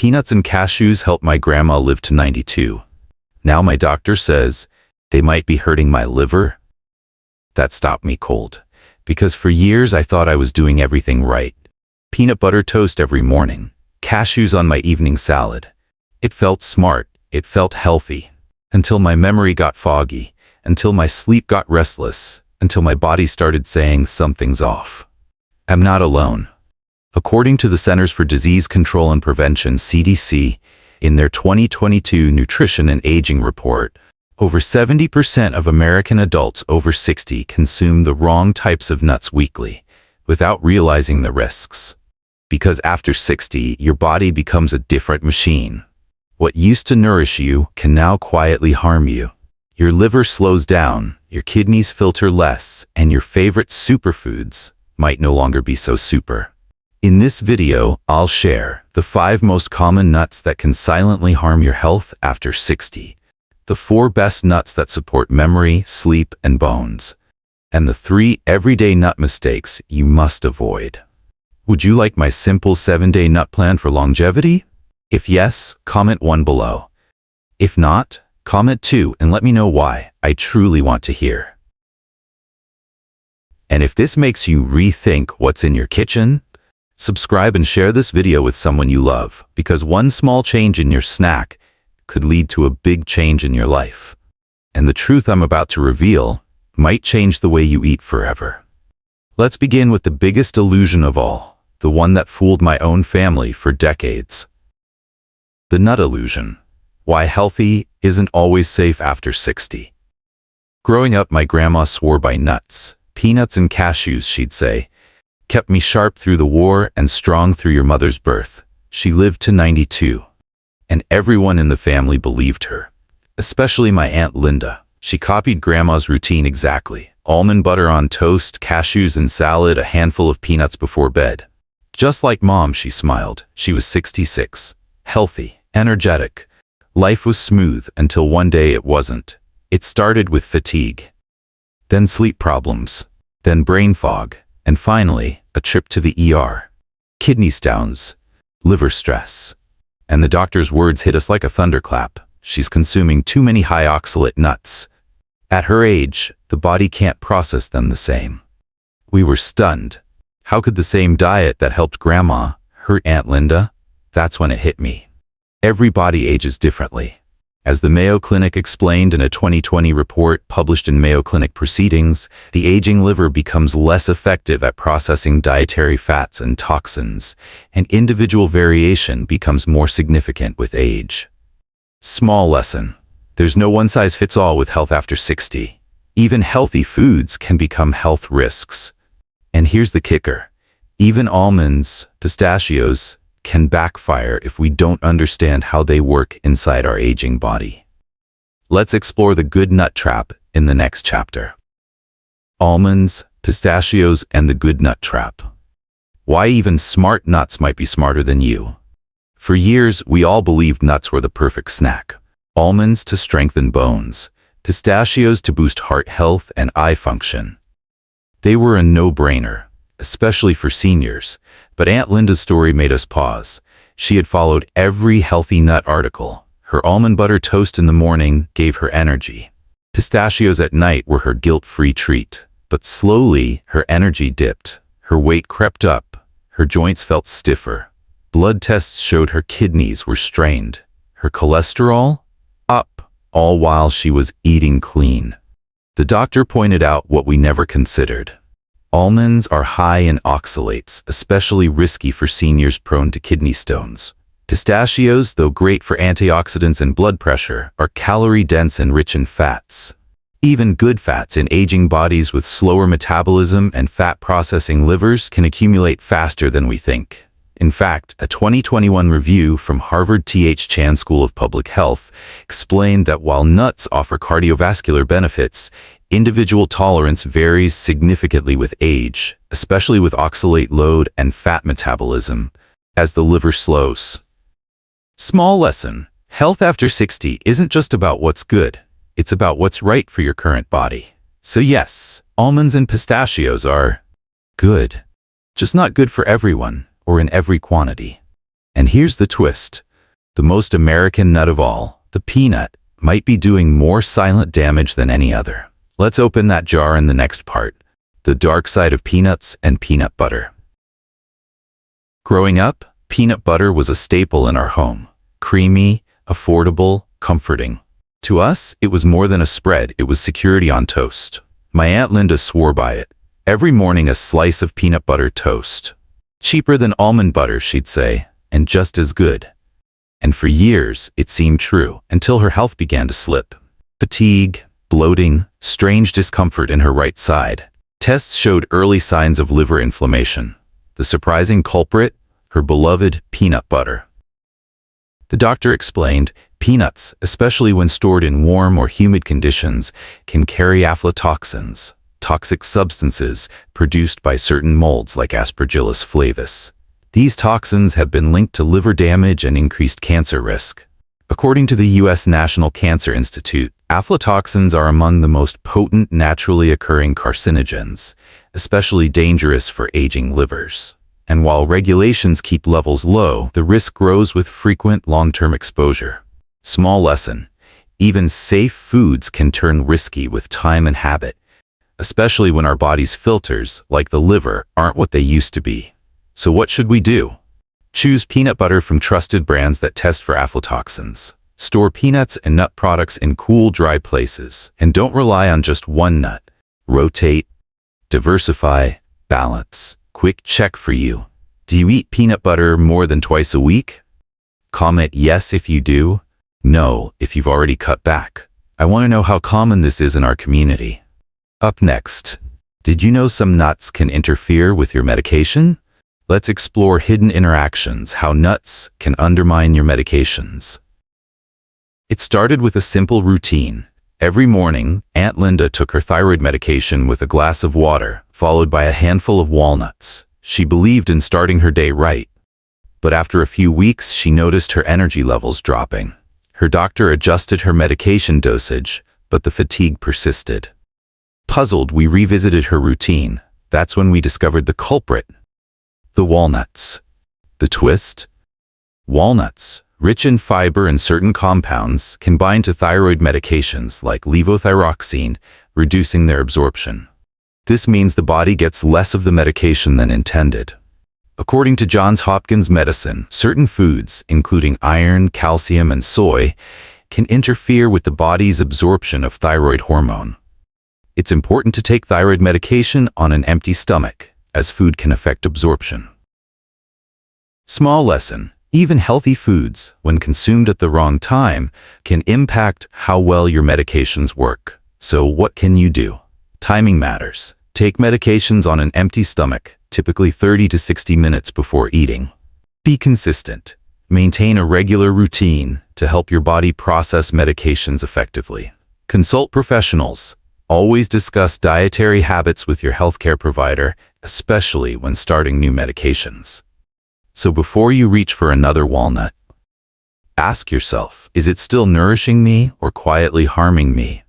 Peanuts and cashews helped my grandma live to 92. Now my doctor says they might be hurting my liver. That stopped me cold, because for years I thought I was doing everything right. Peanut butter toast every morning, cashews on my evening salad. It felt smart, it felt healthy, until my memory got foggy, until my sleep got restless, until my body started saying something's off. I'm not alone. According to the Centers for Disease Control and Prevention, CDC, in their 2022 Nutrition and Aging Report, over 70% of American adults over 60 consume the wrong types of nuts weekly, without realizing the risks. Because after 60, your body becomes a different machine. What used to nourish you can now quietly harm you. Your liver slows down, your kidneys filter less, and your favorite superfoods might no longer be so super. In this video, I'll share the 5 most common nuts that can silently harm your health after 60, the 4 best nuts that support memory, sleep, and bones, and the 3 everyday nut mistakes you must avoid. Would you like my simple 7-day nut plan for longevity? If yes, comment 1 below. If not, comment 2 and let me know why. I truly want to hear. And if this makes you rethink what's in your kitchen, subscribe and share this video with someone you love, because one small change in your snack could lead to a big change in your life. And the truth I'm about to reveal might change the way you eat forever. Let's begin with the biggest illusion of all, the one that fooled my own family for decades. The nut illusion. Why healthy isn't always safe after 60. Growing up, my grandma swore by nuts. Peanuts and cashews, she'd say, kept me sharp through the war and strong through your mother's birth. She lived to 92. And everyone in the family believed her, especially my Aunt Linda. She copied Grandma's routine exactly. Almond butter on toast, cashews in salad, a handful of peanuts before bed. Just like Mom, she smiled. She was 66. Healthy, energetic. Life was smooth until one day it wasn't. It started with fatigue, then sleep problems, then brain fog, and finally, a trip to the ER. Kidney stones, liver stress. And the doctor's words hit us like a thunderclap. She's consuming too many high oxalate nuts. At her age, the body can't process them the same. We were stunned. How could the same diet that helped Grandma hurt Aunt Linda? That's when it hit me. Every body ages differently. As the Mayo Clinic explained in a 2020 report published in Mayo Clinic Proceedings, the aging liver becomes less effective at processing dietary fats and toxins, and individual variation becomes more significant with age. Small lesson. There's no one-size-fits-all with health after 60. Even healthy foods can become health risks. And here's the kicker. Even almonds, pistachios, can backfire if we don't understand how they work inside our aging body. Let's explore the good nut trap in the next chapter. Almonds, pistachios, and the good nut trap. Why even smart nuts might be smarter than you. For years, we all believed nuts were the perfect snack. Almonds to strengthen bones, pistachios to boost heart health and eye function. They were a no-brainer, especially for seniors, but Aunt Linda's story made us pause. She had followed every healthy nut article. Her almond butter toast in the morning gave her energy. Pistachios at night were her guilt-free treat. But slowly, her energy dipped. Her weight crept up. Her joints felt stiffer. Blood tests showed her kidneys were strained. Her cholesterol? Up, all while she was eating clean. The doctor pointed out what we never considered. Almonds are high in oxalates, especially risky for seniors prone to kidney stones. Pistachios, though great for antioxidants and blood pressure, are calorie-dense and rich in fats. Even good fats in aging bodies with slower metabolism and fat-processing livers can accumulate faster than we think. In fact, a 2021 review from Harvard T.H. Chan School of Public Health explained that while nuts offer cardiovascular benefits, individual tolerance varies significantly with age, especially with oxalate load and fat metabolism, as the liver slows. Small lesson. Health after 60 isn't just about what's good. It's about what's right for your current body. So yes, almonds and pistachios are good, just not good for everyone or in every quantity. And here's the twist. The most American nut of all, the peanut, might be doing more silent damage than any other. Let's open that jar in the next part. The dark side of peanuts and peanut butter. Growing up, peanut butter was a staple in our home. Creamy, affordable, comforting. To us, it was more than a spread, it was security on toast. My Aunt Linda swore by it. Every morning a slice of peanut butter toast. Cheaper than almond butter, she'd say, and just as good. And for years, it seemed true, until her health began to slip. Fatigue, bloating, strange discomfort in her right side. Tests showed early signs of liver inflammation. The surprising culprit? Her beloved peanut butter. The doctor explained, peanuts, especially when stored in warm or humid conditions, can carry aflatoxins, toxic substances produced by certain molds like Aspergillus flavus. These toxins have been linked to liver damage and increased cancer risk. According to the U.S. National Cancer Institute, aflatoxins are among the most potent naturally occurring carcinogens, especially dangerous for aging livers. And while regulations keep levels low, the risk grows with frequent long-term exposure. Small lesson: even safe foods can turn risky with time and habit, especially when our body's filters, like the liver, aren't what they used to be. So what should we do? Choose peanut butter from trusted brands that test for aflatoxins. Store peanuts and nut products in cool, dry places. And don't rely on just one nut. Rotate, diversify, balance. Quick check for you. Do you eat peanut butter more than twice a week? Comment yes if you do, no if you've already cut back. I want to know how common this is in our community. Up next, did you know some nuts can interfere with your medication? Let's explore hidden interactions, how nuts can undermine your medications. It started with a simple routine. Every morning, Aunt Linda took her thyroid medication with a glass of water, followed by a handful of walnuts. She believed in starting her day right. But after a few weeks, she noticed her energy levels dropping. Her doctor adjusted her medication dosage, but the fatigue persisted. Puzzled, we revisited her routine. That's when we discovered the culprit. The walnuts. The twist? Walnuts, rich in fiber and certain compounds, can bind to thyroid medications like levothyroxine, reducing their absorption. This means the body gets less of the medication than intended. According to Johns Hopkins Medicine, certain foods, including iron, calcium, and soy, can interfere with the body's absorption of thyroid hormone. It's important to take thyroid medication on an empty stomach, as food can affect absorption. Small lesson: even healthy foods, when consumed at the wrong time, can impact how well your medications work. So what can you do? Timing matters. Take medications on an empty stomach, typically 30 to 60 minutes before eating. Be consistent. Maintain a regular routine to help your body process medications effectively. Consult professionals. Always discuss dietary habits with your healthcare provider, especially when starting new medications. So before you reach for another walnut, ask yourself, is it still nourishing me or quietly harming me?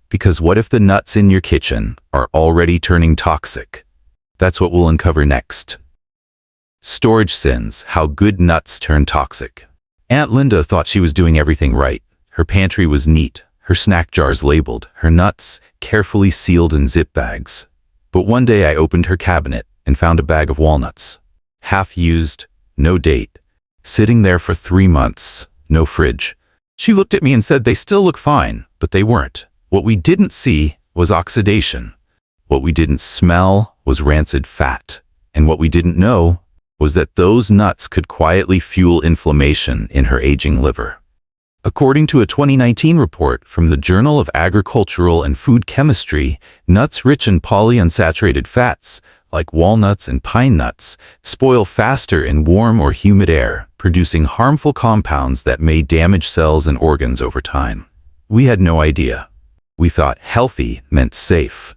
Because what if the nuts in your kitchen are already turning toxic? That's what we'll uncover next. Storage sins: how good nuts turn toxic. Aunt Linda thought she was doing everything right. Her pantry was neat, her snack jars labeled, her nuts carefully sealed in zip bags. But one day I opened her cabinet and found a bag of walnuts. Half used, no date. Sitting there for 3 months, no fridge. She looked at me and said they still look fine, but they weren't. What we didn't see was oxidation. What we didn't smell was rancid fat. And what we didn't know was that those nuts could quietly fuel inflammation in her aging liver. According to a 2019 report from the Journal of Agricultural and Food Chemistry, nuts rich in polyunsaturated fats, like walnuts and pine nuts, spoil faster in warm or humid air, producing harmful compounds that may damage cells and organs over time. We had no idea. We thought healthy meant safe,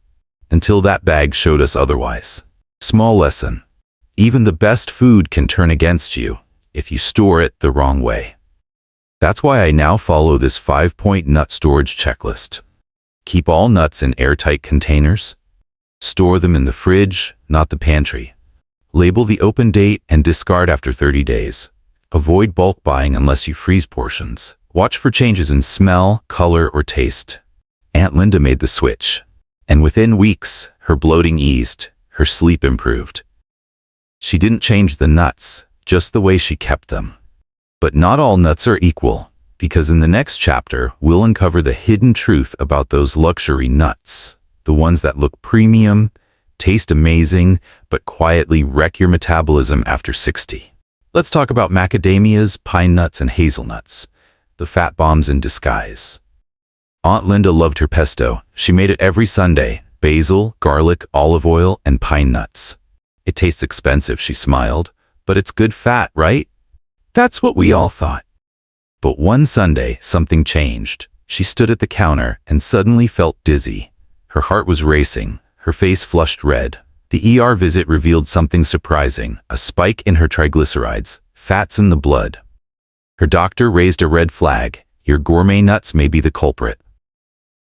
until that bag showed us otherwise. Small lesson: even the best food can turn against you if you store it the wrong way. That's why I now follow this 5-point nut storage checklist. Keep all nuts in airtight containers. Store them in the fridge, not the pantry. Label the open date and discard after 30 days. Avoid bulk buying unless you freeze portions. Watch for changes in smell, color, or taste. Aunt Linda made the switch, and within weeks, her bloating eased, her sleep improved. She didn't change the nuts, just the way she kept them. But not all nuts are equal, because in the next chapter, we'll uncover the hidden truth about those luxury nuts, the ones that look premium, taste amazing, but quietly wreck your metabolism after 60. Let's talk about macadamias, pine nuts, and hazelnuts, the fat bombs in disguise. Aunt Linda loved her pesto. She made it every Sunday: basil, garlic, olive oil, and pine nuts. It tastes expensive, she smiled, but it's good fat, right? That's what we all thought. But one Sunday, something changed. She stood at the counter and suddenly felt dizzy. Her heart was racing, her face flushed red. The ER visit revealed something surprising: a spike in her triglycerides, fats in the blood. Her doctor raised a red flag. Your gourmet nuts may be the culprit.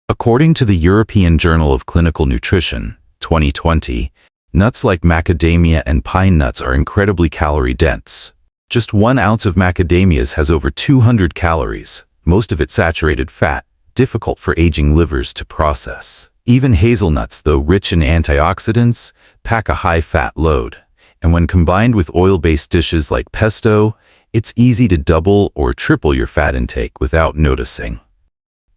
According to the European Journal of Clinical Nutrition, 2020, nuts like macadamia and pine nuts are incredibly calorie-dense. Just 1 ounce of macadamias has over 200 calories, most of it saturated fat, difficult for aging livers to process. Even hazelnuts, though rich in antioxidants, pack a high-fat load. And when combined with oil-based dishes like pesto, it's easy to double or triple your fat intake without noticing.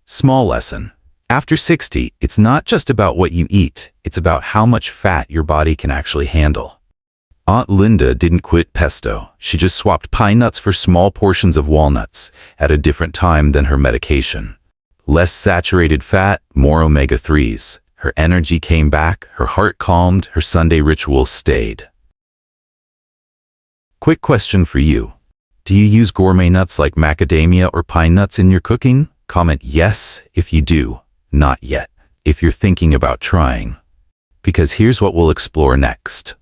Small lesson. After 60, it's not just about what you eat, it's about how much fat your body can actually handle. Aunt Linda didn't quit pesto. She just swapped pine nuts for small portions of walnuts at a different time than her medication. Less saturated fat, more omega-3s. Her energy came back, her heart calmed, her Sunday ritual stayed. Quick question for you. Do you use gourmet nuts like macadamia or pine nuts in your cooking? Comment yes if you do. Not yet, if you're thinking about trying. Because here's what we'll explore next.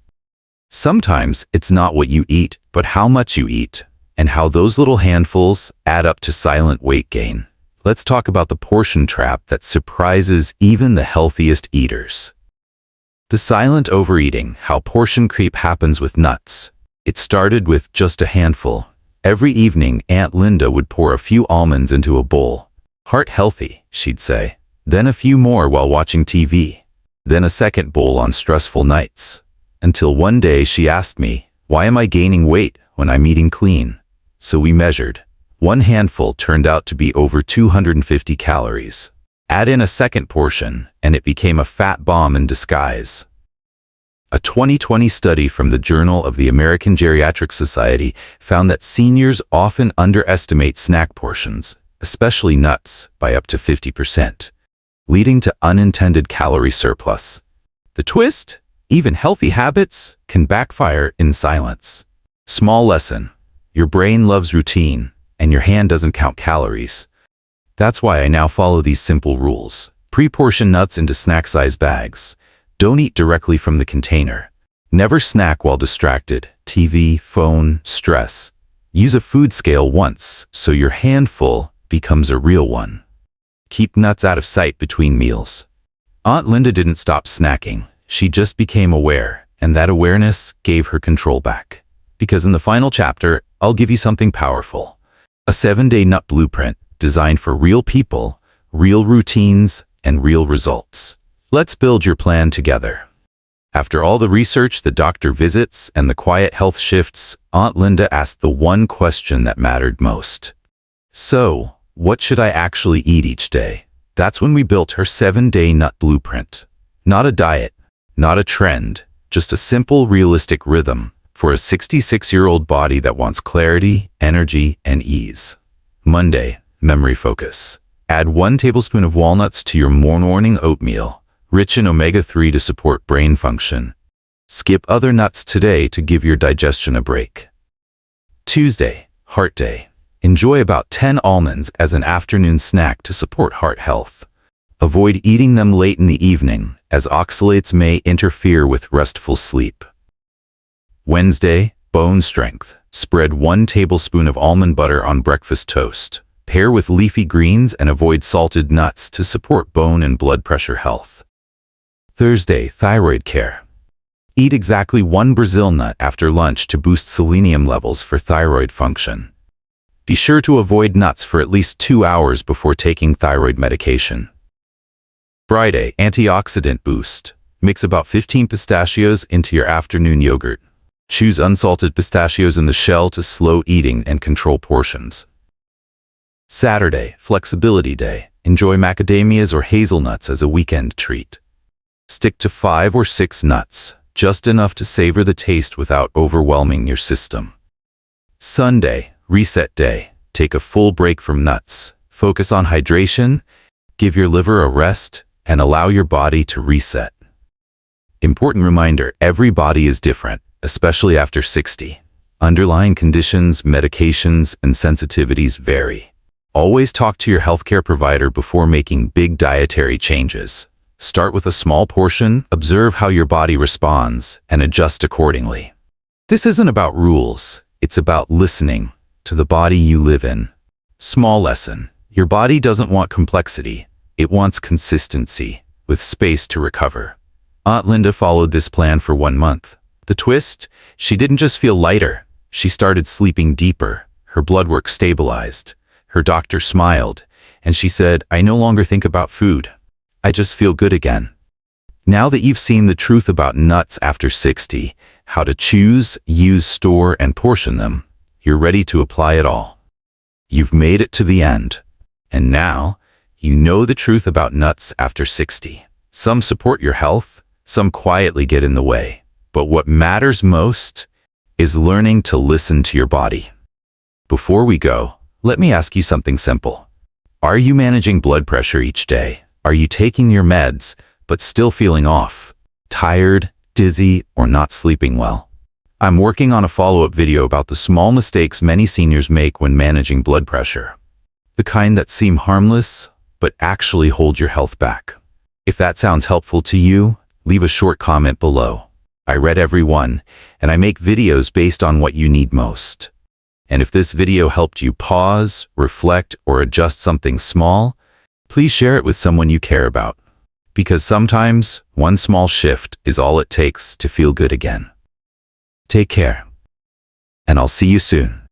Sometimes it's not what you eat, but how much you eat, and how those little handfuls add up to silent weight gain. Let's talk about the portion trap that surprises even the healthiest eaters. The silent overeating, how portion creep happens with nuts. It started with just a handful. Every evening, Aunt Linda would pour a few almonds into a bowl. Heart healthy, she'd say. Then a few more while watching TV. Then a second bowl on stressful nights. Until one day she asked me, why am I gaining weight when I'm eating clean? So we measured. One handful turned out to be over 250 calories. Add in a second portion, and it became a fat bomb in disguise. A 2020 study from the Journal of the American Geriatric Society found that seniors often underestimate snack portions, especially nuts, by up to 50%. Leading to unintended calorie surplus. The twist? Even healthy habits can backfire in silence. Small lesson. Your brain loves routine, and your hand doesn't count calories. That's why I now follow these simple rules. Pre-portion nuts into snack-size bags. Don't eat directly from the container. Never snack while distracted. TV, phone, stress. Use a food scale once, so your handful becomes a real one. Keep nuts out of sight between meals. Aunt Linda didn't stop snacking. She just became aware, and that awareness gave her control back. Because in the final chapter, I'll give you something powerful. A 7-day nut blueprint designed for real people, real routines, and real results. Let's build your plan together. After all the research, the doctor visits, and the quiet health shifts, Aunt Linda asked the one question that mattered most. So, what should I actually eat each day? That's when we built her 7-day nut blueprint. Not a diet, not a trend, just a simple, realistic rhythm for a 66-year-old body that wants clarity, energy, and ease. Monday, memory focus. Add 1 tablespoon of walnuts to your morning oatmeal, rich in omega-3 to support brain function. Skip other nuts today to give your digestion a break. Tuesday, heart day. Enjoy about 10 almonds as an afternoon snack to support heart health. Avoid eating them late in the evening, as oxalates may interfere with restful sleep. Wednesday, bone strength. Spread 1 tablespoon of almond butter on breakfast toast. Pair with leafy greens and avoid salted nuts to support bone and blood pressure health. Thursday, thyroid care. Eat exactly 1 Brazil nut after lunch to boost selenium levels for thyroid function. Be sure to avoid nuts for at least 2 hours before taking thyroid medication. Friday, antioxidant boost. Mix about 15 pistachios into your afternoon yogurt. Choose unsalted pistachios in the shell to slow eating and control portions. Saturday, flexibility day. Enjoy macadamias or hazelnuts as a weekend treat. Stick to 5 or 6 nuts, just enough to savor the taste without overwhelming your system. Sunday, reset day. Take a full break from nuts. Focus on hydration, give your liver a rest, and allow your body to reset. Important reminder, every body is different, especially after 60. Underlying conditions, medications, and sensitivities vary. Always talk to your healthcare provider before making big dietary changes. Start with a small portion, observe how your body responds, and adjust accordingly. This isn't about rules, it's about listening to the body you live in. Small lesson, your body doesn't want complexity, it wants consistency, with space to recover. Aunt Linda followed this plan for 1 month. The twist? She didn't just feel lighter, she started sleeping deeper, her blood work stabilized, her doctor smiled, and she said, "I no longer think about food. I just feel good again." Now that you've seen the truth about nuts after 60, how to choose, use, store, and portion them, you're ready to apply it all. You've made it to the end. And now, you know the truth about nuts after 60. Some support your health, some quietly get in the way. But what matters most is learning to listen to your body. Before we go, let me ask you something simple. Are you managing blood pressure each day? Are you taking your meds, but still feeling off, tired, dizzy, or not sleeping well? I'm working on a follow-up video about the small mistakes many seniors make when managing blood pressure. The kind that seem harmless, but actually hold your health back. If that sounds helpful to you, leave a short comment below. I read every one, and I make videos based on what you need most. And if this video helped you pause, reflect, or adjust something small, please share it with someone you care about. Because sometimes, one small shift is all it takes to feel good again. Take care, and I'll see you soon.